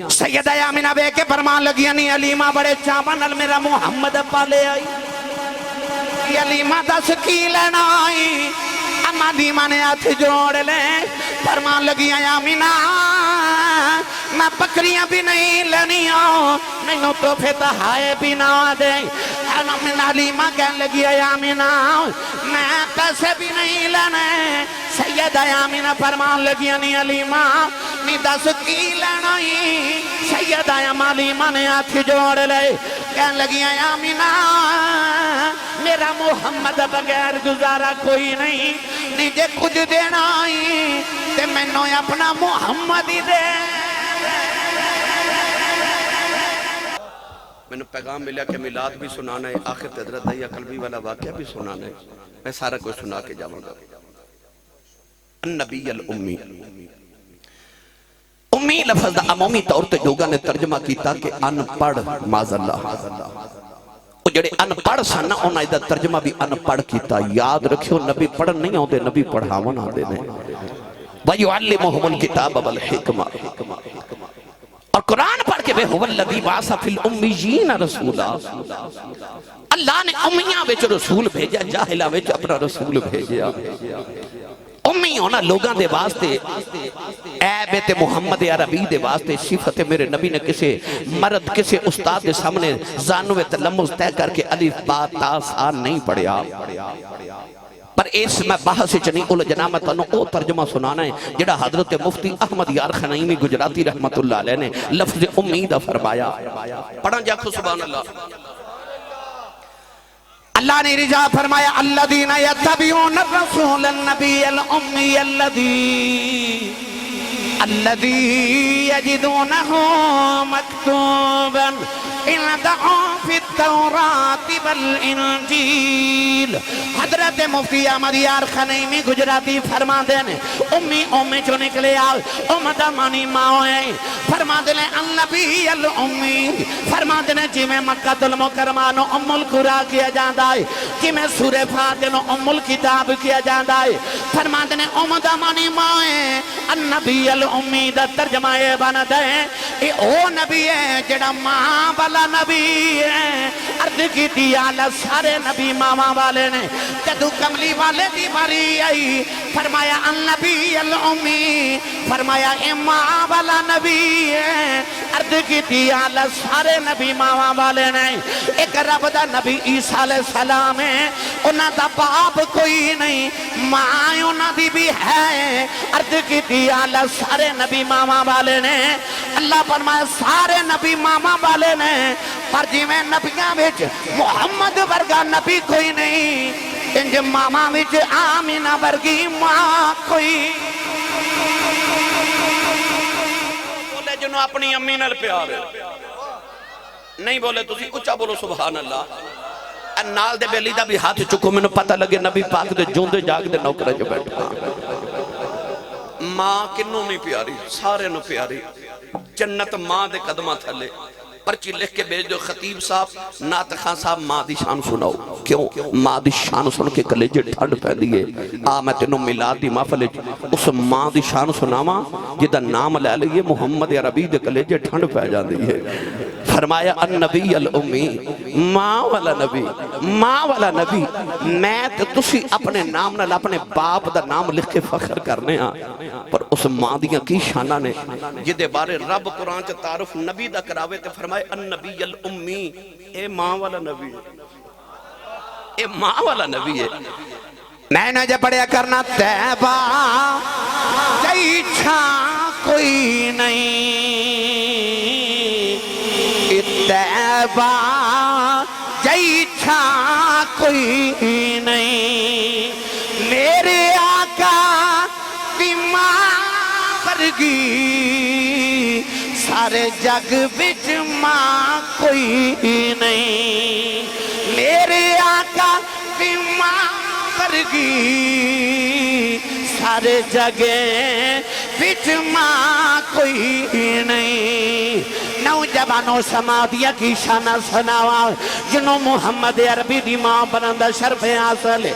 سیدہ آمینہ بے کے فرمان لگیا نہیں علیمہ بڑے چاپن میرا محمد پالے آئی علیمہ دس کی لینا آئی اما علیمہ نے ہاتھ جوڑ لے فرمان لگیا آمینہ میں بکریاں بھی نہیں لینی آؤں نہیں تو فتحائے بھی نہ دے علیمہ کہنے لگی آمینہ میں پیسے بھی نہیں لینے سیدہ آمینہ فرمان لگی نہیں علیمہ نہیں دس کی لینا ہی سیدہ علیمہ نے ہاتھ جوڑ لے کہنے لگی آمینہ میرا محمد بغیر گزارا کوئی نہیں نیجے کچھ دینا ہی تے میں نو اپنا محمد ہی دے میں نے پیغام ملیا کہ میلاد بھی سنانا ہے آخر حضرت دیا قلبی والا واقعہ بھی سنانا ہے میں سارا کوئی سنا کے جاؤں گا النبی الامی امی لفظ دا عمومی طور تے لوگاں نے ترجمہ کیتا کہ ان پڑھ معاذ اللہ وہ جڑے ان پڑھ سن انہاں دا ترجمہ بھی ان پڑھ کیتا یاد رکھیو نبی پڑھن نہیں ہوندے نبی پڑھاون آندے نے وَيُعَلِّمُهُمُ الْكِتَابَ وَالْحِکْمَةَ اور قرآن پڑھ کے بے هُوَ الَّذِي بَعَثَ فِي الْأُمِّيِّينَ رَسُولًا اللہ نے امیاں وچ رسول بھیجا جاہلہ وچ اپنا رسول بھیجا امی ہونا لوگاں دے واسطے عیبت محمد عربی دے واسطے صفت میرے نبی نے کسے مرد کسے استاد دے سامنے زانوے تلمز طے کر کے الف با تا سا نہیں پڑھیا پر اس میں بحث چنی اول جناب میں تنو او ترجمہ سنانا ہے جڑا حضرت مفتی احمد یار خنائمی گجراتی رحمت اللہ علیہ نے لفظ امید فرمایا پڑھا جاکھو سبحان اللہ اللہ نے رجا فرمایا الذین یتبعون الرسول النبی الامی الذی یجدونہ مکتوبا اندعون فی التوراۃ والانجیل حضرت مفتی احمد یار خنیمی گجراتی فرما دینے امی جو نکلے آل امدہ مانی ماؤں فرما دینے النبی الامی فرما دینے جی میں مکہ المکرمانو ام القرآ کیا جاندہ ہے جی میں سورہ فاتحہ ام الکتاب کیا جاندہ ہے فرما دینے امدہ مانی ماؤں النبی الامی دا ترجمہ یہ بنا دے اے او نبی ہے جڑا ماں والا نبی ہے عرض کی دیالہ سارے نبی ماما والے نے جدو کملی والے دی باری آئی فرمایا النبی الامی فرمایا اے ماں والا نبی ہے عرض کی دیالہ سارے نبی ماما والے نے ایک رب دا نبی عیسیٰ علیہ السلام ہے انہاں دا باپ کوئی نہیں ماں انہاں دی بھی ہے عرض کی دیالہ سارے نبی ماما والے نے اللہ فرمایا سارے نبی ماما والے نے پر جی میں نبیاں وچ محمد ورگا نبی کوئی نہیں انج ماما وچ آمینہ ورگی ماں کوئی بولے جنہوں اپنی امی نال پیار ہے نہیں بولے تسی اچھا بولو سبحان اللہ نال دے بیلی دا بھی ہاتھ چکو میں نے پتہ لگے نبی پاک دے جوندے جاگ دے نوکرہ جو بیٹھا ماں کنوں نہیں پیاری سارے نو پیاری جنت ماں دے قدمہ تھلے پرچی لکھ کے بیج دو خطیب صاحب نات خان صاحب ماں دی شان سناؤ کیوں ماں دی شان سن کے کلیجے ٹھنڈ پہ دیئے میں تینوں میلاد دی محفل اس ماں دی شان سناما جدہ نام لے لئیے محمد عربی دے کلیجے ٹھنڈ پہ جا دیئے فرمایا النبی الامی ماں والا نبی میں تسی اپنے نام نال اپنے باپ دا نام لکھ کے فخر کرنے پر اس ماں دیاں کی شانہ نے جدے بارے رب قرآن کے تعارف نبی دا کراوے تے فرمائے النبی الامی اے ماں والا نبی ہے میں نے جب پڑھیا کرنا تیبہ جیچھا کوئی نہیں تیبہ جیچھا کوئی نہیں میرے آقا کی ماں ورگی سارے جگ بچ ماں کوئی نہیں میرے آقا کی ماں ورگی سارے جگہ بچ ماں کوئی نہیں نو جبانو سماعتیہ کی شانہ سناوا جنہوں محمد عربی دی ماں بنندہ شرف حاصل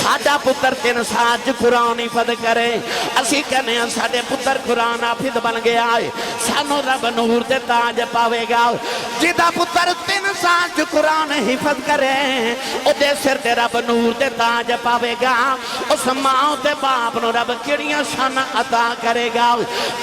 ساڑھا پتر 3 سال قرآن حفظ کرے اسی کہنے ہیں ساڑھے پتر قرآن حافظ بن گیا ہے سانو رب نور دے تاج پاوے گا جدہ پتر 3 سال قرآن حفظ کرے او دے سر دے رب نور دے تاج پاوے گا اس ماں دے باپ نو رب کڑیاں شانہ عطا کرے گا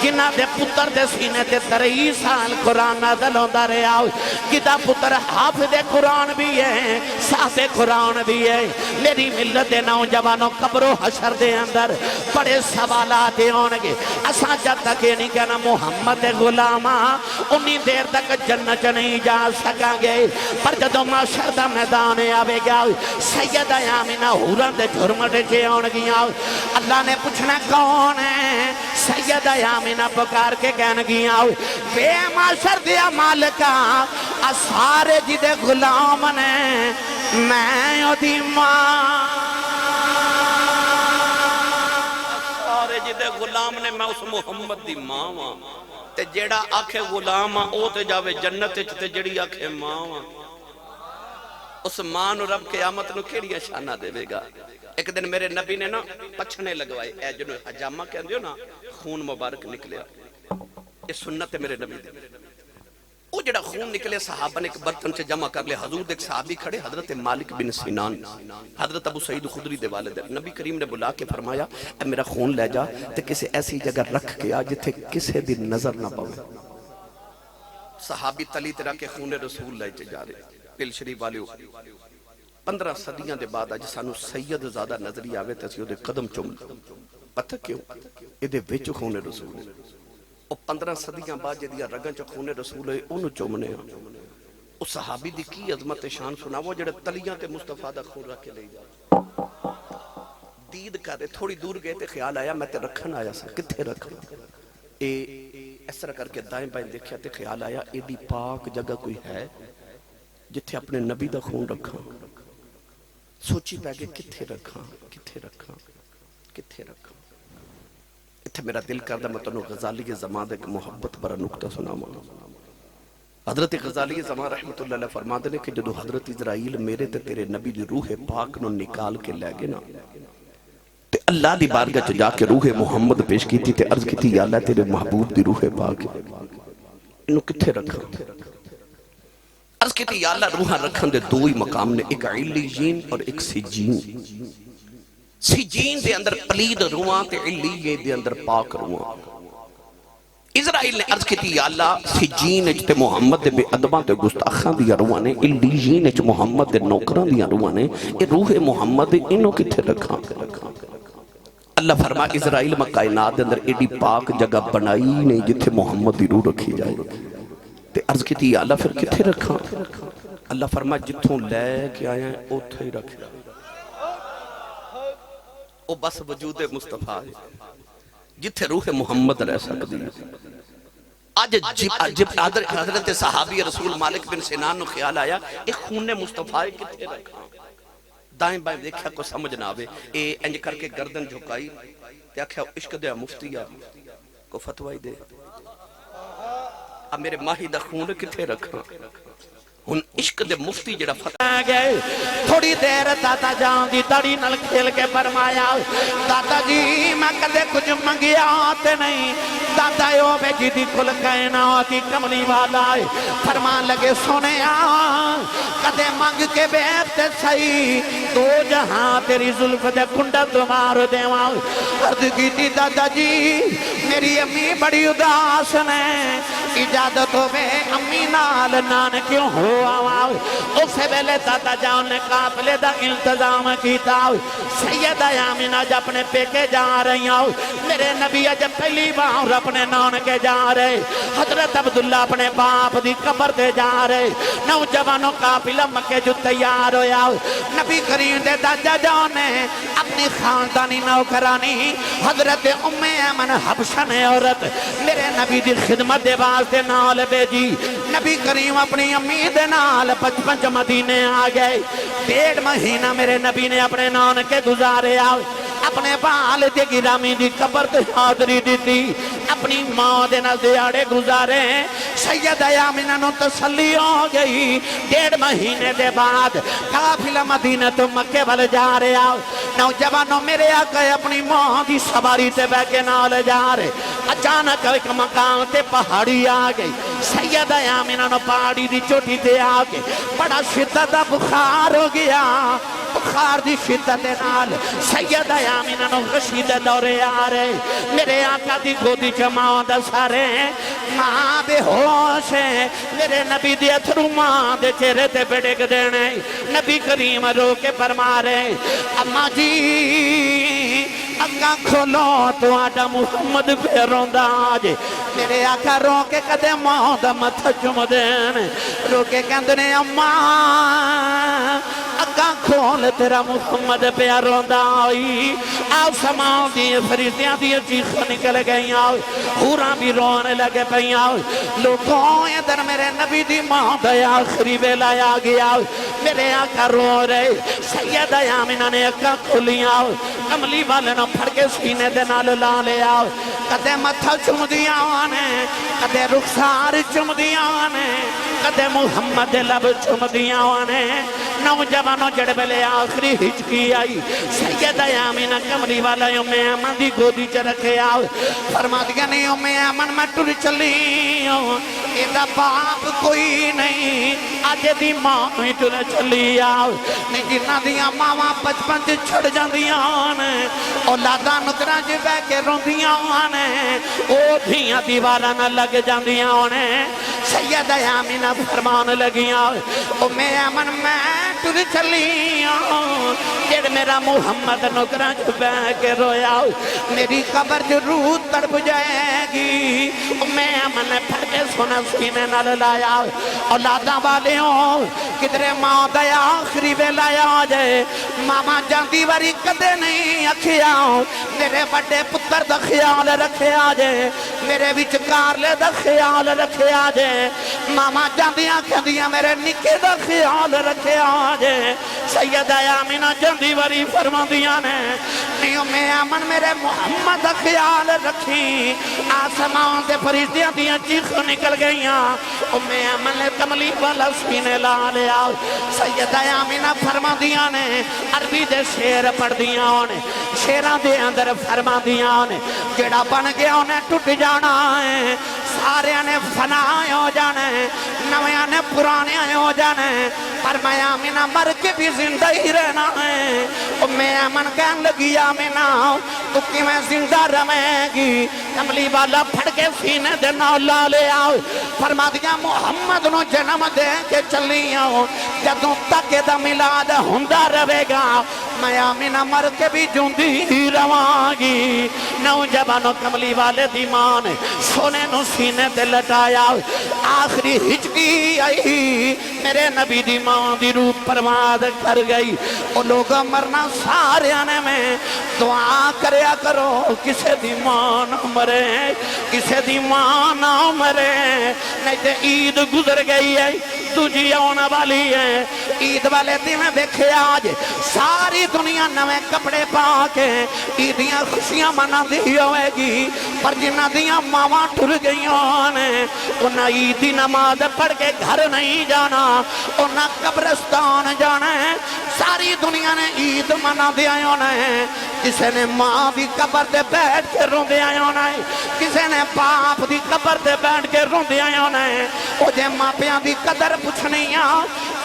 جنہ دے پتر دے سینے تے 23 سال قرآن نازل ہوندہ رہے آؤ جدہ پتر حافظ قرآن بھی ہے صاحب قرآن بھی ہے میری ملت نوجوانوں قبر و حشر دے اندر بڑے سوالات ہونگے اساں جب تک یہ نہیں کہنا محمد غلامہ انہی دیر تک جنت نہیں جا سکا گے پر جدو معاشر دا میدان آوے گا سید آمینہ حوران دے جھرمٹے چھے ہونگی اللہ نے پوچھنا کون ہے سید آمینہ پکار کے کہنگی بے معاشر دیا مالکہ سارے جدے غلام نے میں دی ماں سارے جدے غلام نے میں اس محمد دی ماں ہاں تے جیڑا آکھے غلام ہاں او تے جاوے جنت تے جیڑی آکھے ماں ہاں اس ماں نو رب قیامت نو کیڑی شانہ دے بے گا ایک دن میرے نبی نے نا پچھنے لگوائے اے جنہوں حجامہ کہن دیو نا خون مبارک نکلیا یہ سنت ہے میرے نبی دے وہ جڑا خون نکلے صحابہ نے ایک برتن سے جمع کر لے حضور دیکھ صحابی کھڑے حضرت مالک بن سینان حضرت ابو سعید خدری دے والد نبی کریم نے بلا کے فرمایا اے میرا خون لے جا تے کسی ایسی جگہ رکھ کے آ جتھے کسے بھی نظر نہ پاوے صحابی تلی ترہ کے خون رسول لے جا رہے پل شریف والے 15 صدیاں دے بعد آج سانو سید زیادہ نظری آوے تے اسی دے قدم چوم پتہ کیوں یہ دے وچ خون رسول اور 15 صدیاں بعد جدیا رگن چا خون رسول ہے انہوں چومنے ہیں اس صحابی دی کی عظمت شان سنا وہ جڑے تلیاں تے مصطفیٰ دا خون رکھ کے لے جا دید کر رہے تھوڑی دور گئے تے خیال آیا میں تے رکھن آیا سا کتھے رکھنا اس طرح کر کے دائیں بائیں دیکھیا تے خیال آیا ایڈی پاک جگہ کوئی ہے جتھے اپنے نبی دا خون رکھا سوچی پہ گئے کتھے رکھا کتھے رکھا کتھے رکھا اتھے میرا دل کردہ میں تنو غزالی زمان دے محبت برا نکتہ سنا مانا حضرت غزالی زمان رحمت اللہ علیہ فرما دے کہ جدو حضرت اسرائیل میرے تے تیرے نبی دی روح پاک نو نکال کے لے گے نا تے اللہ دی بارگاہ چ جا کے روح محمد پیش کی تھی تے عرض کی تھی یا اللہ تیرے محبوب دی روح پاک انہوں کتھے رکھا عرض کی تھی یا اللہ روحاں رکھن دے دو ہی مقام نے ایک علیین اور ایک سجین سجین دے اندر پلید روحاں تے علیین دے اندر پاک روحاں اسرائیل نے عرض کی تھی یا اللہ سجین اچھتے محمد دے بے ادباں تے گستاخاں دیا روحاں نے علیین اچھ محمد دے نوکران دیا روحاں نے یہ روح محمد انہوں کتھے رکھاں اللہ فرما اسرائیل میں کائنات دے اندر ایڈی پاک جگہ بنائی نہیں جتھے محمد دی روح رکھی جائے تے عرض کی تھی یا اللہ پھر کتھے رکھاں اللہ فرما جتھوں لے کے آئے ہیں اوتھے ہی رکھے او بس وجود مصطفیٰ ہے جتھے روح محمد رہ سکتی ہے آج حضرت صحابی رسول مالک بن سینان نو خیال آیا ایک خون مصطفیٰ کتھے رکھا دائیں بائیں دیکھا کو سمجھ نہ آوے اے انج کر کے گردن جھکائی تے آکھیا عشق دے مفتیا کو فتوی دے اب میرے ماہی دا خون کتھے رکھا ہن عشق دے مفتی جڑا فتح گئے تھوڑی دیر دادا جان دی تڑی نل کھیل کے فرمایا دادا جی میں کدے کچھ منگیا تے نہیں دادا یو بے جی دی کل کائنات کی کملی والا ہے فرمان لگے سونے کدے منگ کے بیٹھتے صحیح دو جہاں تیری ظلف دے کنڈا تمہارو دیواں عرض کی تھی دادا جی میری امی بڑی اداس نے اجازت ہو بے امی نال نان کیوں ہو اسے بیلے دادا جان نے قافلے دا التزام کیتا سید آمینہ جب اپنے پیکے جا رہی ہوں میرے نبی جب پہلی بار اپنے نان کے جا رہے حضرت عبداللہ اپنے باپ دی قبر دے جا رہے نوجوانوں قافلہ مکے جو تیار ہویا نبی کریم دے دادا جان نے اپنی خاندانی نوکرانی حضرت ام ایمن حبشن عورت میرے نبی دی خدمت دے واسطے نال بیجی نبی کریم اپنی امید نال 55 مدینے آ گئے 1.5 مہینہ میرے نبی نے اپنے نان کے گزارے اپنے والد گرامی دی قبر تے حاضری دیتی اپنی ماں دے نال دیاڑے گزارے سیدہ آمنہ نو تسلی ہو گئی 1.5 مہینے دے بعد قافلہ مدینہ تو مکے والے جا رہے آؤ نوجوانوں میرے آقا اپنی ماں دی سواری تے بہ کے نال جا رہے اچانک ایک مقام تے پہاڑی آ گئی سیدہ آمنہ نو پہاڑی دی چوٹی تے آ کے بڑا شدت بخار ہو گیا بخار دی شدت نال سیدہ آمنہ نو غشید دورے آ رہے میرے آقا دی گودی چماؤں دا سارے ماں بے ہوش ہے میرے نبی دی اتھرو ماں دے چہرے تے بڑک دینے نبی کریم رو کے فرما رہے اماں جی اگاں کھولو تو آجا محمد پہ روندہ آجے میرے آقا رو کے کدے ماں دا متھا چم دینے رو کے کہندنے اماں اگاں کھول تیرا محمد پہ روندہ آئی آؤ سماؤ دیئے فرشتیاں دیئے چیخ نکل گئی آؤ حوراں بھی رونے لگے پہی آؤ لوگوں ادھر میرے نبی دی ماں دیا آخری بیلا آ گیا میرے آقا رو رہے سیدہ آمنہ نے اگاں کھولی آؤ کملی والے نو پھڑ کے سینے دے نال لا لے آؤ کدے متھا چم دیا آنے کدے رخسار چم دیا آنے کدے محمد لب چم دیا آنے نوجوانوں جڑ بلے آخری ہچکی آئی سیدہ آمنہ کملی والا ام ایمن دی گودی چ رکھے آؤ فرما دیا نہیں ام ایمن میں ٹر چلی ہوں ایدہ باپ کوئی نہیں آج دی ماں میں ٹر چلی آؤ نہیں جنہ دیا ماں 55 چھڑ جان دیا آنے اولادہ نکرہ جی بے کے رون دیا آنے او دھیاں دیوالا نہ لگ جان دیا آنے سیدہ آمنہ فرمان لگی آؤ ام ایمن میں ٹر چلی آؤ جڑ میرا محمد نکرہ جو بے کے رویا میری قبر جو روح تڑپ جائے گی ام ایمن پھر کے سونا سینے نہ لایا اولادہ والے ہوں کدرے ماں دیا آخری بے لایا جائے ماما جاندی واری کدے نہیں اکھیا میرے بڑے پتر دا خیال رکھے آجے میرے وچکار لے دا خیال رکھے آجے ماما جاندیاں کہندیاں میرے نکے دا خیال رکھے آجے سیدہ آمنہ جاندی واری فرما دیاں نے نیوں میں آمن میرے محمد دا خیال رکھی آسمان دے فرشتیاں دیاں چیخ نکل گئیاں ام ایمن نے کملی والا سینے لا لیا سیدہ آمنہ فرما دیاں نے عربی دے شیر پڑھ دیاں نے شیران دے اندر فرما دیاں نے جڑا بن گیا انہیں ٹوٹ جانا ہے سارے نے فنا ہو جانے نویاں نے پرانے ہو جانے پر میں آمنہ مر کے بھی زندہ ہی رہنا ہے ام ایمن کہن لگی آمنہ تو کی میں زندہ رہیں گی کملی والا پھڑ کے سینے دے نولا لے آؤ فرما دیا محمد نو جنم دے کے چلی آؤ جدوں تک دا ملاد ہندہ رہے گا میں آمنہ مر کے بھی جوندی ہی روانگی نوجوانوں کملی والے دیمان سونے نو سینے دے لٹایا آخری ہچکی آئی میرے نبی دیمان دی روح پرماد کر گئی وہ لوگ مرنا سارے آنے میں دعا کریا کرو کسے دیمان مرے کسے دیمان مرے نہیں تے عید گزر گئی ہے تجھی آنا والی ہے عید والے دن دیکھے آج ساری دنیا نوے کپڑے پا کے عیدیاں خوشیاں منا دی ہوئے گی پر جنہ دیاں ماما ٹر گئیوں نے انہا عیدی نماز پڑھ کے گھر نہیں جانا انہا قبرستان جانا ہے ساری دنیا نے عید منا دیا نے کسے نے ماں بھی قبر دے بیٹھ کے رون دیا نے کسے نے باپ دی قبر دے بیٹھ کے رون دیا نے او جے ماں پیاں دی قدر پوچھنیاں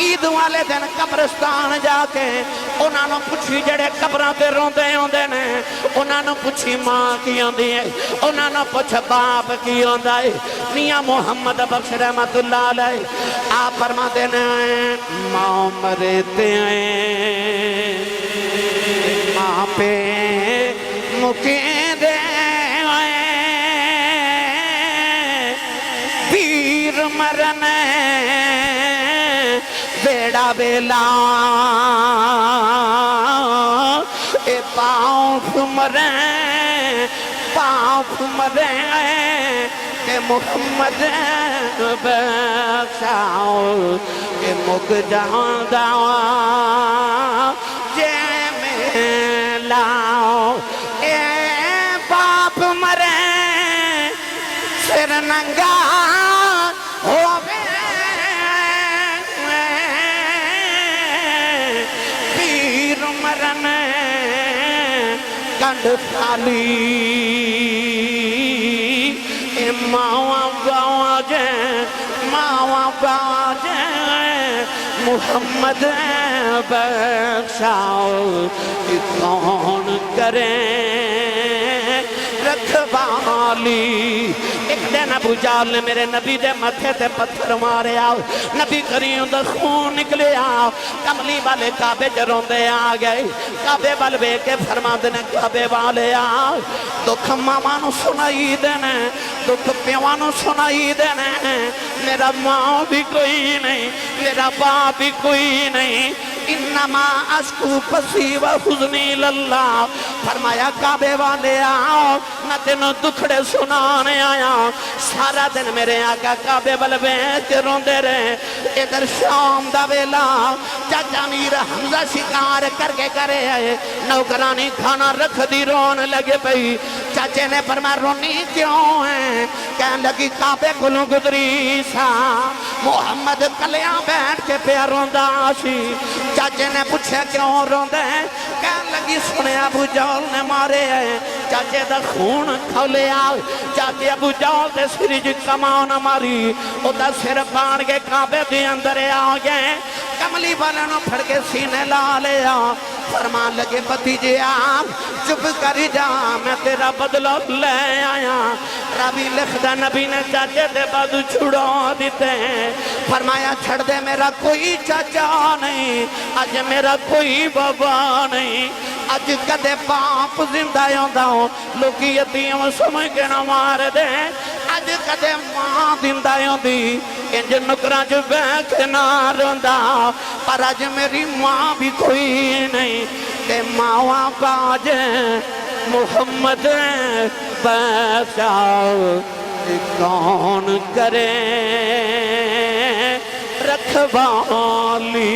عید والے دن قبرستان جا کے انہاں نو پوچھی جڑے قبراں تے روندے ہوندے نے انہاں نو پوچھی ماں کی ہوندی ہے انہاں نو پوچھ باپ کی ہوندا ہے میاں محمد بخش رحمت اللہ علیہ آپ فرماتے ہیں ماں مرتے ہیں ماں پہ مکے دے پیر مرنے بیڑا بیلا اے پاؤں مرے پاؤں مرے کہ محمد بخشاؤ کہ مک جہاں دعا جے میں لاؤ اے باپ مرے سر ننگا ڈنڈ خالی اے ماوا باوا جے ماوا باوا جے محمد بخشاؤ کون کرے رکھوالی ایک دن ابو جہل نے میرے نبی دے متھے تے پتھر مارے آؤ نبی کریم دا خون نکلے آؤ کملی والے کعبے جروندے آ گئے کعبے والے بے کے فرما دینے کعبے والے آؤ دکھ مامانو سنائی دینے دکھ پیوانو سنائی دینے میرا ماں بھی کوئی نہیں میرا باپ بھی کوئی نہیں انما اشکو پسی و حزنی للہ فرمایا کعبے والے آؤ نہ تینوں دکھڑے سنانے آیا سارا دن میرے آقا کعبے والے بیٹھ روندے رہے ادھر شام دا ویلا چاچا میر حمزہ شکار کر کے کرے آئے نوکرانی کھانا رکھ دی رون لگے پئی چاچے نے فرمایا رونی کیوں ہے کہنے لگی کعبے کلوں گدری سا محمد کلیاں بیٹھ کے پیا روندا سی چاچے نے پوچھا کیوں روندے کہنے لگی سنے ابو جہل نے مارے ہیں چاچے دا خون کھولے آؤ چاچے ابو جہل دے سرج کمان ماری او دا سر پان کے کعبے دے اندر آ گئے کملی والنوں پھڑ کے سینے لا لے آؤ فرمان لگے بھتیجے آپ چپ کر جا میں تیرا بدلہ لے آیا ربی لکھدہ نبی نے چاچے دے بادو چھڑا دیتے ہیں فرمایا چھڑ دے میرا کوئی چاچا نہیں آج میرا کوئی بابا نہیں آج کدے باپ زندہ ہوندہ ہوں لوگی یتیم سمجھ کے نہ مار دے آج کدے ماں زندہ ہوندی انج نکران جو بیک نہ روندہ پر آج میری ماں بھی کوئی نہیں تے ماں باج محمد بخشاؤ کون کرے رکھوالی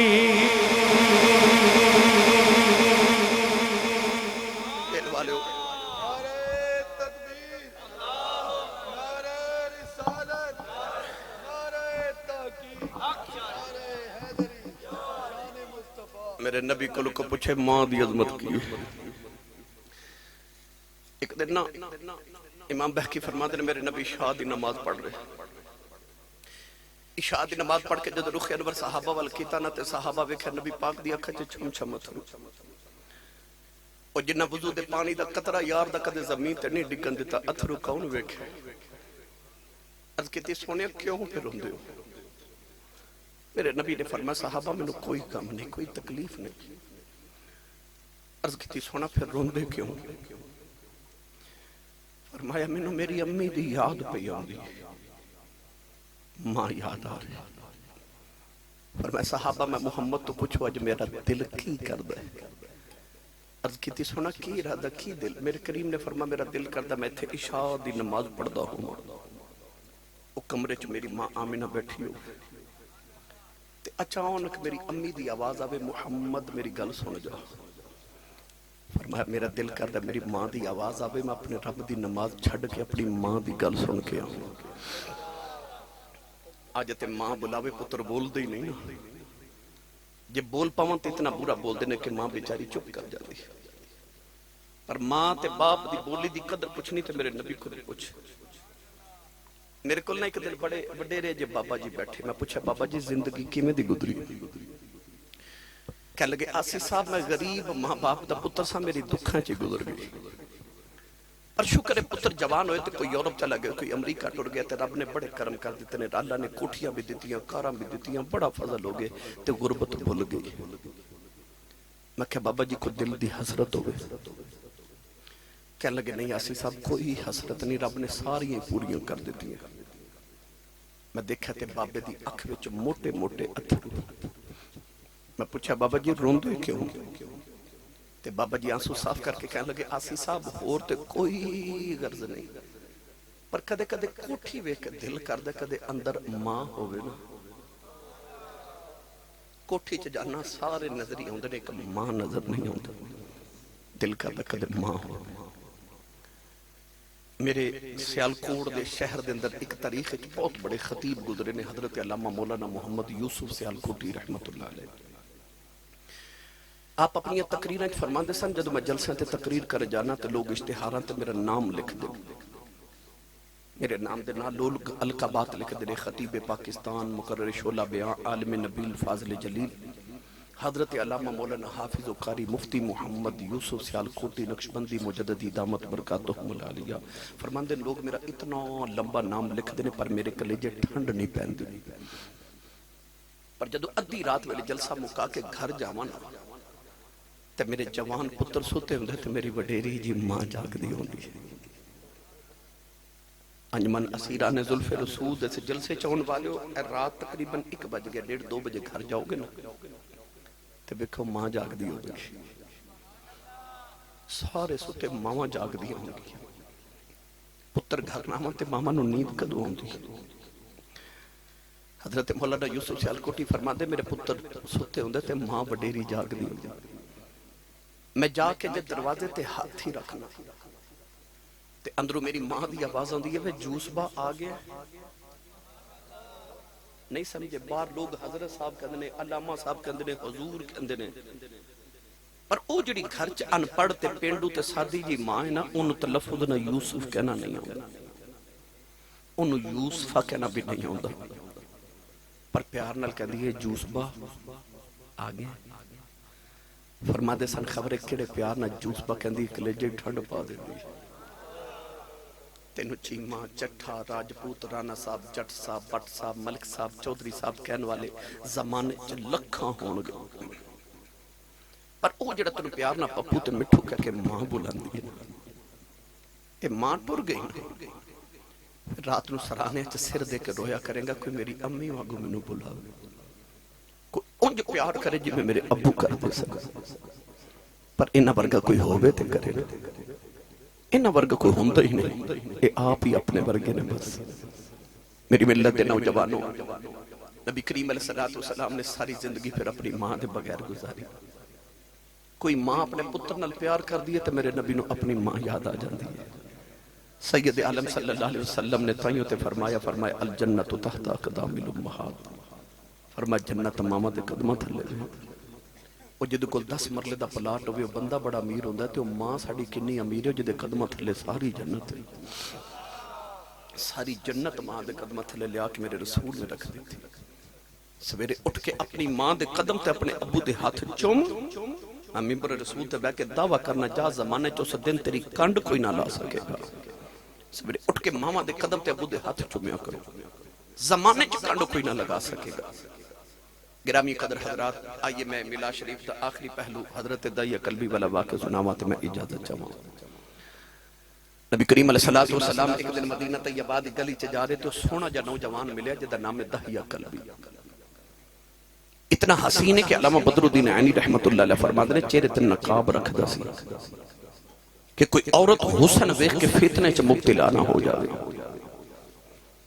میرے نبی کو پوچھے ماں دی عظمت کی ایک دن نا امام بہکی فرماتے ہیں میرے نبی عشاء دی نماز پڑھ رہے عشاء دی نماز پڑھ کے جد رخ انور صحابہ والکیتا نا تے صحابہ ویکھے نبی پاک دی اکھا چے چھم چھمت ہو اور جنہ وضو دے پانی دا قطرہ یار دا کدے زمین تے نہیں ڈگن دیتا اتھرو کون ویکھے عرض کہتی سونے کیوں پھر روندے ہو میرے نبی نے فرمایا صحابہ میں نے کوئی کم نہیں کوئی تکلیف نہیں عرض کہتی سونا پھر روندے کیوں فرمایا میں نے میری امی دی یاد پہ یاد ماں یاد آ رہی فرمایا صحابہ میں محمد تو پوچھو آج میرا دل کی کر دے عرض کہتی سونا کی ارادہ کی دل میرے کریم نے فرمایا میرا دل کر دے میں تھے عشاء دی نماز پڑھ دا ہوں وہ کمرے چ میری ماں آمینہ بیٹھی ہو اچانک میری امی دی آواز آوے محمد میری گل سن جا فرمایا میرا دل کرتا میری ماں دی آواز آوے میں اپنے رب دی نماز چھڑ کے اپنی ماں دی گل سن کے آؤں آج تے ماں بلاوے پتر بول دے ہی نہیں نا جب بول پاؤں تو اتنا برا بول دینے کہ ماں بیچاری چپ کر جاتی پر ماں تے باپ دی بولی دی قدر پوچھنی تے میرے نبی کو پوچھ میرے کل نہ ایک دن بڑے رہے جب بابا جی بیٹھے میں پوچھا بابا جی زندگی کیمیں دی گزری کہہ لگے آسی صاحب میں غریب ماں باپ دا پتر سا میری دکھاں چی گزر گئی پر شکر ہے پتر جوان ہوئے تو کوئی یورپ چلا گیا کوئی امریکہ ٹوڑ گیا تو رب نے بڑے کرم کر دیتے ہیں اللہ نے کوٹھیاں بھی دیتیاں کاراں بھی دیتیاں بڑا فضل ہو گئے تو غربت بھول گئی میں کہا بابا جی کو دل دی حسرت ہو گئے کہنے لگے نہیں آسی صاحب کوئی حسرت نہیں رب نے ساری پوریاں کر دیتی ہیں میں دیکھا تے بابے دی اکھ وچ موٹے موٹے اتھرو میں پوچھا بابا جی روندے کیوں تے بابا جی آنسو صاف کر کے کہنے لگے آسی صاحب اور تے کوئی غرض نہیں پر کدے کدے کوٹھی وے کے دل کر دے کدے اندر ماں ہوئے نا کوٹھی چ جانا سارے نظری ہوندے ایک ماں نظر نہیں ہوندے دل کر دے کدے ماں ہوئے میرے سیالکوٹ دے شہر دے اندر ایک تاریخ ایک بہت بڑے خطیب گزرے نے حضرت علامہ مولانا محمد یوسف سیالکوٹی رحمت اللہ علیہ آپ اپنی تقریراں فرماندے سن جدوں میں جلسیاں تے تقریر کر جانا تے لوگ اشتہاراں تے میرا نام لکھ دے، میرے نام دے نال لوگ القابات لکھ دے، خطیب پاکستان، مقرر شعلہ بیان، عالم نبیل، فاضل جلیل، حضرت علامہ مولانا حافظ و قاری مفتی محمد یوسف سیالکوٹی نقشبندی مجددی دامت برکاتہم العالیہ فرماندے لوگ میرا اتنا لمبا نام لکھ دینے پر میرے کلیجے ٹھنڈ نہیں پہن دی، پر جدو ادھی رات ویلے جلسہ مکا کے گھر جاوانا تے میرے جوان پتر سوتے ہوندے تے میری وڈیری جی ماں جاگ دی ہوندی، انجمن اسیران زلف رسول سے جلسے چون والے ہو، رات تقریباً 1 بج گئے، 1:30 2 بجے گھر جاؤ گے نا تے بیکھو ماں جاگ دی ہو گئی، سارے سوتے ماما جاگ دی ہوں گی، پتر گھر ناما تے ماما نو نیند کدو ہوں دی۔ حضرت مولانا یوسف سیالکوٹی فرما دے میرے پتر سوتے ہوں تے ماں وڈیری جاگ دی ہوں دی، میں جا کے جب دروازے تے ہاتھ ہی رکھنا تے اندروں میری ماں دی آواز آن دی ہے جوس با آ گیا، نہیں سمجھے باہر لوگ حضرت صاحب کہندے علامہ صاحب کہندے حضور کہندے پر او جڑی گھر چ ان پڑھ تے پینڈو تے سادی جی ماں ہے نا اونوں تلفظ نہ یوسف کہنا نہیں ہوندا، اونوں یوسفہ کہنا بھی نہیں ہوندا، پر پیار نال کہندی ہے جوس با آ گیا، فرما دے سن خبرے کیڑے پیار نہ جوس با کہندی کلیجے ٹھنڈ پا دیندی، تینو چیمہ چٹھا راجپوت رانا صاحب جٹ صاحب بٹ صاحب ملک صاحب چودری صاحب کہن والے زمانے چ لکھاں ہون گے، پر او جڑا تینو پیار نہ پپو تے مٹھو کہہ کے ماں بلاندی ہے، اے ماں ٹر گئی رات نو سرانے چ سر دے کے رویا کریں گا کوئی میری امی واگو مینوں بلاوے، کوئی انج پیار کرے جی میں میرے ابو کر دے سکا، پر انہاں ورگا کوئی ہووے تے کرے گا، انہاں ورگا کوئی ہوندا ہی نہیں، اے آپ ہی اپنے ورگے نے بس۔ میری ملت نوجوانوں، نبی کریم علیہ السلام نے ساری زندگی پھر اپنی ماں دے بغیر گزاری، کوئی ماں اپنے پتر نال پیار کر دیئے تو میرے نبی نو اپنی ماں یاد آ جاندی ہے، سید عالم صلی اللہ علیہ وسلم نے تائیوں تے فرمایا الجنت تحت اقدام الامہات، فرمایا جنت ماما دے قدمہ تھلے دے، وہ جدو کل 10 مرلے دا پلاٹ ہوئے بندہ بڑا امیر ہوندہ ہے تو ماں ساڑی کنی امیر ہے جدے قدمہ تھلے ساری جنت ہے، ساری جنت ماں دے قدمہ تھلے لیا کے میرے رسول نے رکھ دی تھی، سویرے اٹھ کے اپنی ماں دے قدم تے اپنے ابو دے ہاتھ چوم، ممبر رسول تے بیٹھ کے دعویٰ کرنا جا زمانے چو سے دن تیری کنڈ کوئی نہ لا سکے گا، سویرے اٹھ کے ماما دے قدم تے ابو دے ہاتھ چومیا کرو، زمانے چو کنڈ کوئی نہ لگا سکے گا۔ گرامی قدر حضرات، آئیے میں ملا شریف تا آخری پہلو حضرت دائیہ قلبی والا واقع سناوا تے میں اجازت چاہوں۔ نبی کریم علیہ السلام ایک دن مدینہ طیبہ دی گلی چ جا رہے تو سونا جا نوجوان ملیا جدا نام دائیہ قلبی، اتنا حسین ہے کہ علامہ بدر الدین عینی رحمت اللہ علیہ فرماتے ہیں چہرے تے نقاب رکھ دا سی کہ کوئی عورت حسن ویکھ کے فتنے چ مبتلا نہ ہو جاوے۔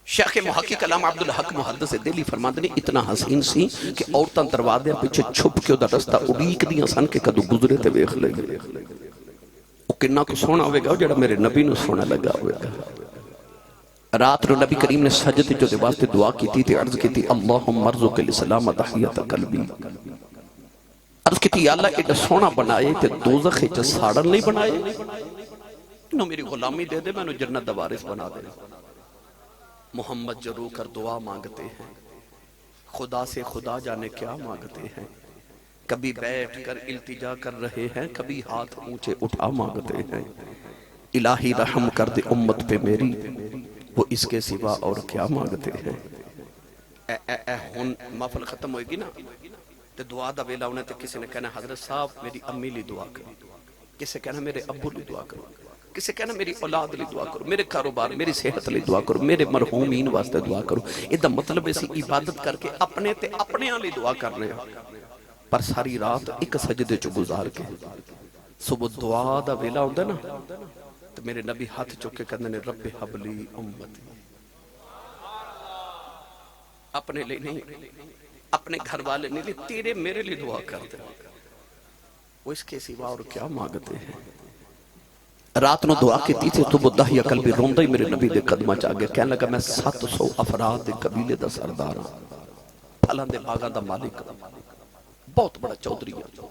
شیخ محقق علامہ عبدالحق محدث دہلی فرماتے ہیں اتنا حسین سی کہ عورتاں دروازے پیچھے چھپ کے دا رستہ اڑیک دیاں سن کے کدو گزرے تے ویکھ لے گئے، او کنا کو سونا ہوئے گا جڑا میرے نبی نو سونا لگا ہوئے گا۔ رات رو نبی کریم نے سجدے جو دے واسطے دعا کی تھی عرض کی تھی اللہم ارزق الاسلام تحیت قلبی، عرض کی تھی اللہ ایڈا سونا بنائے تے دوزخ چا ساڑن نہیں بنائے، انہوں میری غلامی دے دے میں انہوں جنت دوارث بنا دے۔ محمد جو رو کر دعا مانگتے ہیں خدا سے خدا جانے کیا مانگتے ہیں، کبھی بیٹھ کر التجا کر رہے ہیں کبھی ہاتھ اونچے اٹھا مانگتے ہیں، الہی رحم کر دے امت پہ میری وہ اس کے سوا اور کیا مانگتے ہیں۔ اے ہون محفل ختم ہوئے گی نا تو دعا دا ویلا انہیں تو کسی نے کہنا حضرت صاحب میری امی لی دعا کرو، کسی کہنا میرے ابو لی دعا کرو، کسی کہنا میری اولاد لی دعا کرو، میرے کاروبار میری صحت لی دعا کرو، میرے مرحومین واسطے دعا کرو، یہ دا مطلب ایسی عبادت کر کے اپنے تے اپنے آن لی دعا کر رہے ہیں، پر ساری رات ایک سجدے چو گزار کے صبح دعا دا ویلا ہوندہ نا تو میرے نبی ہاتھ چکے کہنے نے رب حبلی امتی، اپنے لئے نہیں اپنے گھر والے نہیں لئے تیرے میرے لئے دعا کرتے وہ اس کے سوا اور کیا مانگتے ہیں۔ رات نو دعا کی تھی تو وہ دائیہ قلبی روندہ ہی میرے نبی دے قدمہ چاہ گیا، کہنے لگا میں 700 افراد دے قبیلے دا سردار ہوں، پھلان دے باغاں دا مالک، بہت بڑا چودری ہے،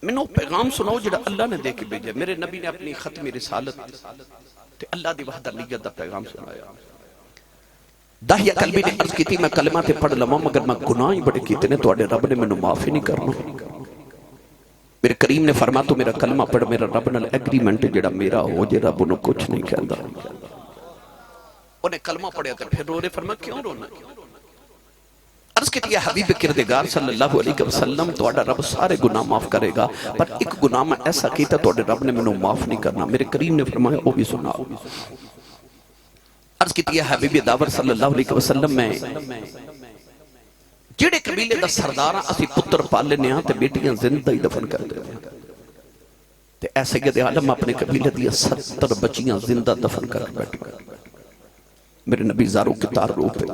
مینوں پیغام سناؤ جڑا اللہ نے دے کے بھیجا. میرے نبی نے اپنی ختم رسالت تے اللہ دی وحدانیت دا پیغام سنایا. داہیہ قلبی نے عرض کی تھی میں کلمہ تے پڑھ لواں مگر میں گناہ ہی بڑے کیتے نے تواڈے رب نے مینوں معاف ہی نہیں کرنا. میرے کریم نے فرمایا تو میرا کلمہ پڑھ, میرا رب نال ایگریمنٹ جڑا میرا ہو جے رب انہوں کچھ نہیں کہندا. انہیں کلمہ پڑھیا تے پھر رو رہے. فرمایا کیوں رونا؟ عرض کی حبیب کردگار صلی اللہ علیہ وسلم تواڈا رب سارے گناہ معاف کرے گا پر ایک گناہ میں ایسا کیتا تواڈے رب نے مینوں معاف نہیں کرنا. میرے کریم نے فرمایا وہ بھی سناؤ. عرض کی حبیب داور صلی اللہ علیہ وسلم میں جڑے قبیلے دا سرداراں اسی پتر پالے نے تے بیٹیاں زندہ ہی دفن کر دے تے اے سید عالم اپنے قبیلے دی 70 بچیاں زندہ دفن کر بیٹھے. میرے نبی زارو کے تار رو پہ.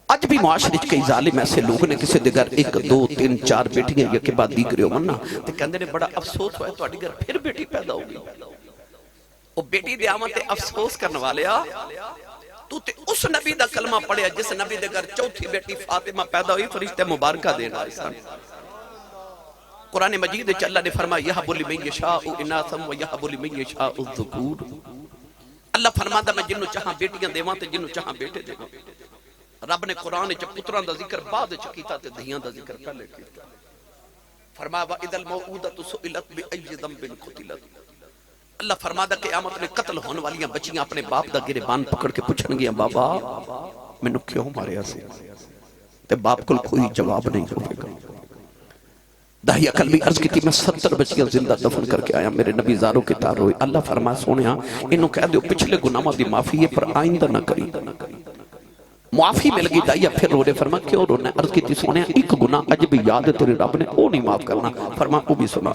اج بھی معاشرے کئی ظالم ایسے لوگ نے کسی دے گھر 1 2 3 4 بیٹیاں یا کے بعد دیگرے ہو مننا تے کہندے نے بڑا افسوس ہوا ہے تواڈے گھر پھر بیٹی پیدا ہوگی. او بیٹی دے آمد تے افسوس کرنے والیا تو تے اس نبی دا کلمہ پڑھیا جس نبی دے گھر چوتھی بیٹی فاطمہ پیدا ہوئی فرشتے مبارکہ دینا آئیسان. قرآن مجید چ اللہ نے فرمایا یہب لمن یشاء اناثا ویہب لمن یشاء الذکور. اللہ فرماتا میں جنوں چاہاں بیٹیاں دیواں تے جنوں چاہاں بیٹے دیواں. رب نے قرآن چ پتراں دا ذکر بعد چ کیتا تے دھیاں دا ذکر پہلے کیتا. فرمایا وَإِذَا الْمَوْءُودَةُ سُئِلَتْ بِأَيِّ ذَنبٍ قُتِلَتْ. اللہ فرماتا کہ قیامت میں قتل ہونے والیاں بچیاں اپنے باپ دا گریبان پکڑ کے پوچھن گیاں بابا مینوں کیوں ماریا سی تے باپ کول کوئی جواب نہیں ہوئے گا. داہیہ قلبی عرض کی تھی میں 70 بچیاں زندہ دفن کر کے آیا. میرے نبی زاروں کے تار ہوئے. اللہ فرمایا سونیا انہوں کہہ دیو پچھلے گناہوں دی معافی ہے پر آئندہ نہ کری. معافی مل گئی. داہیہ پھر رو رہے. فرمایا کیوں رونا ہے؟ عرض کی تھی سونیا ایک گناہ اج بھی یاد ہے تیرے رب نے وہ نہیں معاف کرنا. فرمایا وہ بھی سنا.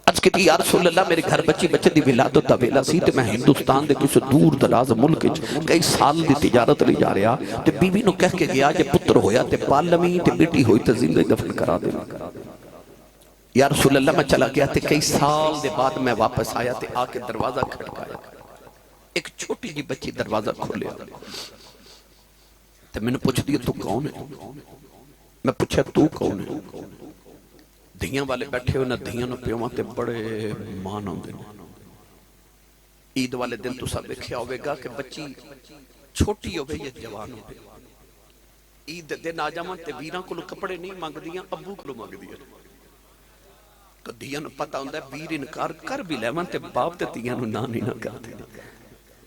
عرض کی تھی یا رسول اللہ میرے گھر بچے دی ولادت دا ویلا سی تے میں ہندوستان دے کسی دور دراز ملک کئی سال دی تجارت لے جا رہا تے بیوی نو کہہ کے گیا جے پتر ہویا تے پالمی تے بیٹی ہوئی تے زندہ دفن کرا دے. یا رسول اللہ میں چلا گیا تے کئی سال دے بعد میں واپس آیا تے آ کے دروازہ کھٹکایا. ایک چھوٹی جی بچی دروازہ کھولیا تے میں نے پوچھ دیا تو کون ہے؟ میں پوچھا تو کون ہے؟ دھیاں والے بیٹھے ہوئے نہ دھیاں نہ پیوان تے بڑے مان ہوندے. عید والے دن تو سب دیکھیا ہوئے گا کہ بچی چھوٹی ہوئے یا جوان ہوئے. عید دن آ جامان تے ویران کو کپڑے نہیں مانگ دیاں ابو کو مانگ دیاں. تو دھیاں نو پتہ ہوندہ ہے ویر انکار کر بھی لیوان تے باپ تے دھیاں نو نہ کر دے.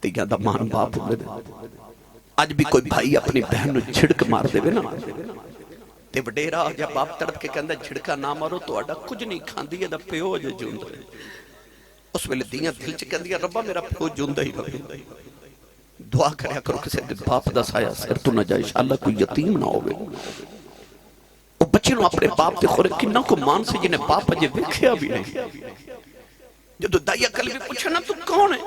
دھیاں دا مان باپ ہوئے دے. آج بھی کوئی بھائی اپنی بہن نو چھڑک مار دے نا تے وڈیرا یا باپ تڑپ کے کہندہ جھڑکا نہ مارو تو اڈا کچھ نہیں کھاندی ہے دا پیو جو جوندہ ہے. اس ویلے دیاں دل چ کہندی ہے ربا میرا پیو جوندہ ہی رہے. دعا کریا کرو کسے دن باپ دا سایہ سر تو نہ جائے انشاءاللہ کوئی یتیم نہ ہوئے. وہ بچے نو اپنے باپ تے خورے کنہ کو مان سے جنہیں باپ اجے وکھیا بھی نہیں. جو دائیہ قلبی پوچھا نا تو کون ہے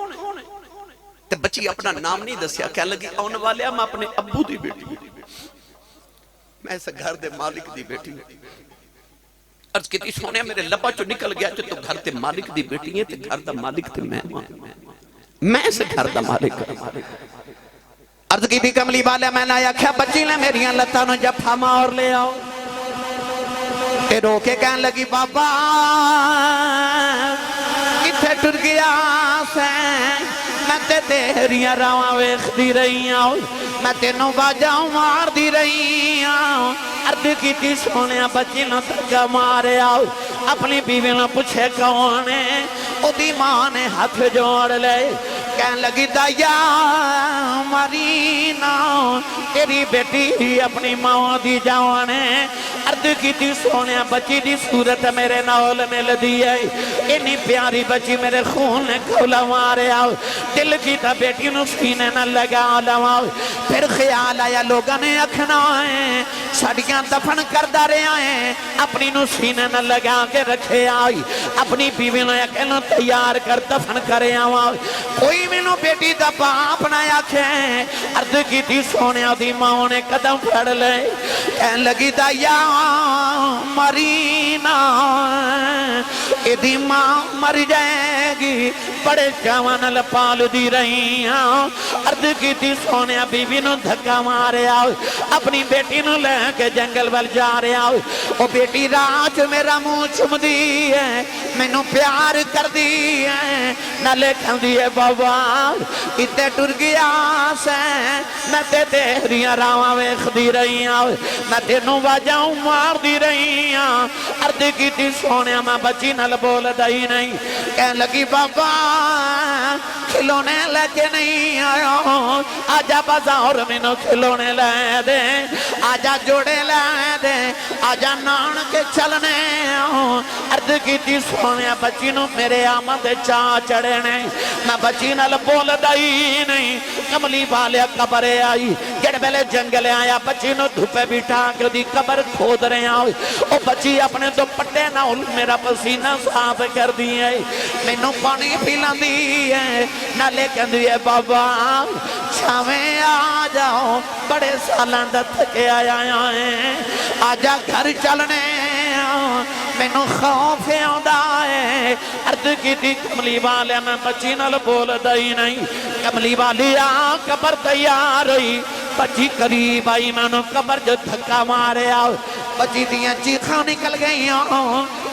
تے بچی اپنا نام نہیں دسیا کہنے لگی آنے والے میں اپنے ابو دی بیٹی ہوں. میں ایسا گھر دے مالک دی بیٹی ہوں. عرض کی تھی سونے میرے لپا چو نکل گیا جو تو گھر دے مالک دی بیٹی ہے تے گھر دا مالک تے میں ایسے گھر دا مالک ہوں. عرض کی تھی کملی والے میں نے آیا کیا بچی نے میری لتانو جفا مار لے آؤ. تے رو کے کہنے لگی بابا کتھے ٹر گیا سے میں تے تیریاں راواں ویکھ دی رہی ہوں میں تینوں باجاؤں مار دی رہی ہوں. عرض کی تھی سونیا بچی نہ تکا مارے آؤ. اپنی بیوی نہ پوچھے کون ہے. او دی ماں نے ہاتھ جوڑ لے کہنے لگی دایا مرینا تیری بیٹی اپنی ماں دی جانے. عرض کی تھی سونیا بچی دی صورت میرے نال نے لدی ہے. انی پیاری بچی میرے خون نے کھولا مارے آؤ. دل کی تا بیٹی نو سینے نہ لگا لواؤ. پھر خیال آیا لوگاں نے اکھنا ہے سڑیاں دفن کردہ رہے آئے اپنی نو سینے نہ لگا کے رکھے آئی. اپنی بیوی نے اکھنا تیار کر دفن کرے آؤ. کوئی میں نو بیٹی دا باپ نہ آکھیں. عرض کی تھی سونیا دی ماں نے قدم پھڑ لے کہنے لگی دایا مرینا ایدی ماں مر جائے گی بڑے چاواں نال پال دی رہی ہاں عرض کیتی سونیا بی بی نو دھکا ماریا اپنی بیٹی نو لے کے جنگل وال جا رہا او بیٹی رات میرا منہ چم دی ہے مینوں پیار کر دی ہے نالے کھاندی ہے بابا اتے ٹر گیا سے میں تے تیریاں راواں ویکھدی رہی ہاں میں تینوں واجاں مار دی رہی ہاں عرض کیتی سونیا میں بچی نال بولدا ہی نہیں کہن لگی بابا کھلونے لے کے نہیں آیا آجا بازار مینوں کھلونے لے دے آجا جوڑے لے دے آجا نان کے چلنے عرض کیتی سونیا بچی نو میرے آمد چاہ چڑھے نہیں میں بچی نال بولدا ہی نہیں کملی والیا قبر آئی جڑ بیلے جنگل آیا بچی نو دھوپے بٹھا کے دی قبر کھود رہے آؤ او بچی اپنے دوپٹے نال میرا پسینہ صاف کر دی ہے مینوں پانی پلاں دی ہے نالے کہندی ہے بابا چھاویں آ جاؤ بڑے سالاں دا تھکے آیا ہے آجا گھر چلنے مینوں خوف آندا ہے عرض کیتی کملی والے میں بچی نال بولدا ہی نہیں کملی والی آ قبر تیار ہوئی بچی قریب آئی مینوں قبر جو دھکا ماریا بچی دیاں چیخاں نکل گئیاں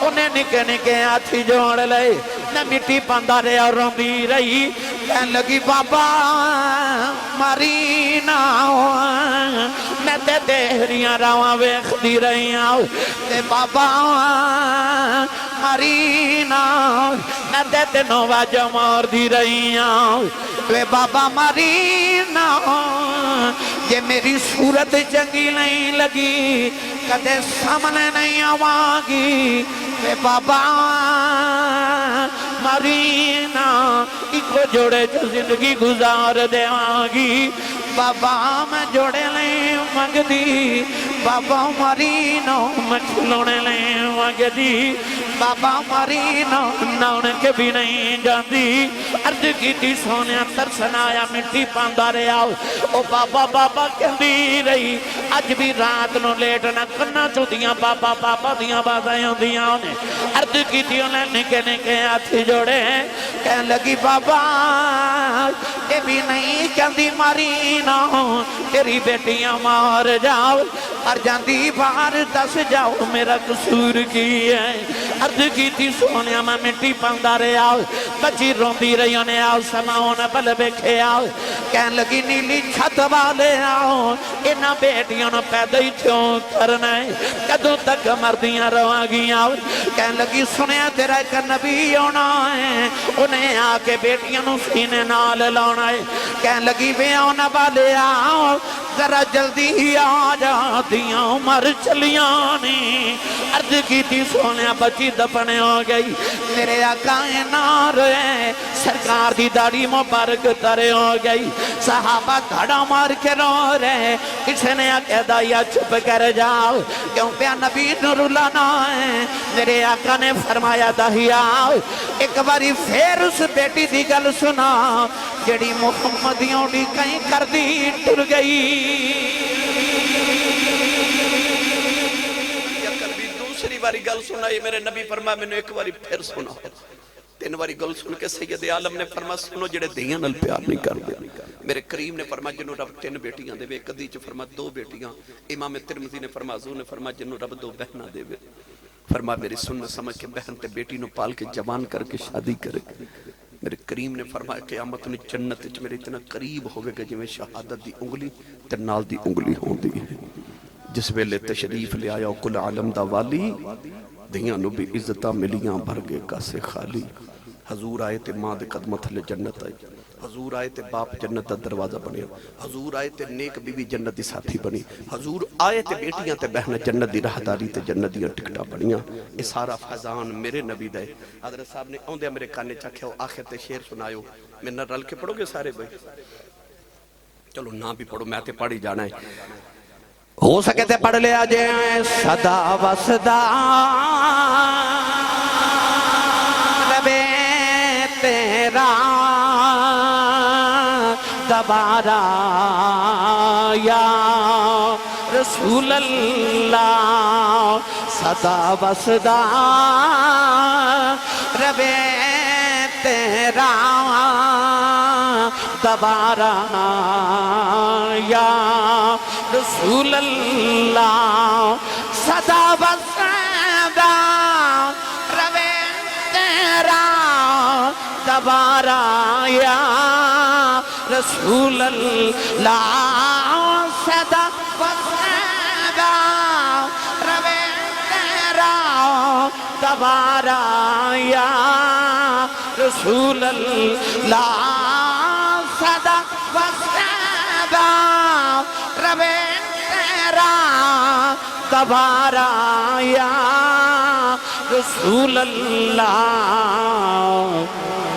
انہیں نکے نکے ہاتھی جوڑ لے میں مٹی پاندا رہا روندی رہی کہن لگی بابا ماری نہ میں تے تیریاں راواں ویکھدی رہی ہوں تے بابا ماری نہ میں تے تینوں واجاں مار دی رہی ہوں تے بابا ماری نہ یہ میری صورت چنگی نہیں لگی کدے سامنے نہیں آواگی اے بابا مرینا ایک جوڑے جو زندگی گزار دے آگی بابا میں جوڑے لیں مانگ دی بابا مرینا میں کھلونے لیں مانگ دی بابا مرینا ناؤن کے بھی نہیں جاندی عرض کی تھی سونیا ترسن آیا مٹی پاندہ رہے آؤ او بابا بابا کہندی رہی آج بھی رات نو لیٹ نہ کرنا چو دیاں بابا بابا دیاں بازائیں دیاں انہیں عرض کی تھی انہیں نکے نکے ہاتھی جوڑے ہیں کہن لگی بابا یہ بھی نہیں کہندی مرینا تیری بیٹیاں مار جاؤ اور جاندی بار دس جاؤ میرا قصور کی ہے عرض کی تھی سونیا میں مٹی پاندہ رہے آؤ بچی روندی رہی انہیں آؤ سماؤں بل بیکھے آؤ کہن لگی نیلی چھت والے آؤ انہاں بیٹیاں نو پیدا ہی تھیوں کرنا ہے کدوں تک مردیاں رواں گی آؤ کہن لگی سنیا تیرا ایک نبی ہونا ہے انہیں آ کے بیٹیاں نو سینے نال لانا ہے کہن لگی بے آنا والے آؤ ذرا جلدی ہی آ جاتیاں مر چلیاں نہیں عرض کی تھی سونیا بچی دفنے ہو گئی میرے آقا نار ہے سرکار دی داڑھی مبارک ترے ہو گئی صحابہ دھڑا مار کے رو رہے کسی نے آکے دایا چھپ کر جاؤ کیوں پہ نبی نور لانا ہے میرے آقا نے فرمایا دہیا ایک باری پھر اس بیٹی دی گل سنا جڑی محمدیوں دی کہیں کر دی ٹر گئی یا کر بھی دوسری باری گل سنا یہ میرے نبی فرمایا میں نے ایک باری پھر سنا تین باری گل سن کے سید عالم نے فرمایا سنو جڑے دیاں نل پیار نہیں کر دے میرے کریم نے فرمایا جنہوں رب 3 بیٹیاں دے وے قدی چ فرمایا 2 بیٹیاں امام ترمذی نے فرمایا حضور نے فرمایا جنہوں رب 2 بہناں دے وے فرمایا میری سنت سمجھ کے بہن تے بیٹی نو پال کے جوان کر کے شادی کرے میرے کریم نے فرمایا قیامت نے جنت وچ میرے اتنا قریب ہوگے گا جویں شہادت دی انگلی تے نال دی انگلی ہوندی ہے جس ویلے تشریف لے آیا کل عالم دا والی دیاں نو بھی عزتاں ملیاں بھر گئے کاسے خالی حضور آئے تے ماں دے قدمت لے جنت آئی حضور آئے تے باپ جنت دا دروازہ بنے حضور آئے تے نیک بی بی جنت دی ساتھی بنی حضور آئے تے بیٹیاں تے بہن جنت دی راہداری تے جنت دی ٹکٹا بنیاں یہ سارا فضان میرے نبی دے حضرت صاحب نے اوندے میرے کانے چاکھے ہو آخر تے شیر سنایو میں نہ رل کے پڑھو گے سارے بھائی چلو نہ بھی پڑھو میں تے پڑھ ہی جانا ہے ہو سکے تے پڑھ لے آجے صدا و صدا ربے تیرا دوبارہ یا رسول اللہ صدا و صدا ربے تیرا دوبارہ یا رسول اللہ صدا وسدا روے تیرا دوبارہ یا رسول اللہ صدا وسدا روے تیرا دوبارہ یا رسول اللہ صدا وسدا روے تیرا دوبارہ یا رسول اللہ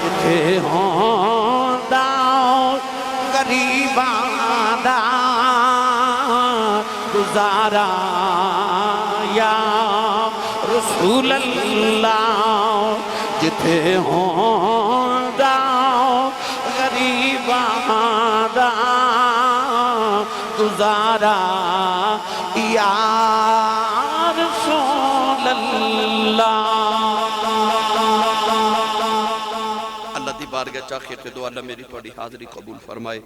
جتھے ہوندا غریباں دا گزارا یا رسول اللہ جتھے ہوندا غریباں دا گزارا یا رسول اللہ اللہ دی بارگاہ چاہے تو دعا اللہ میری تھوڑی حاضری قبول فرمائے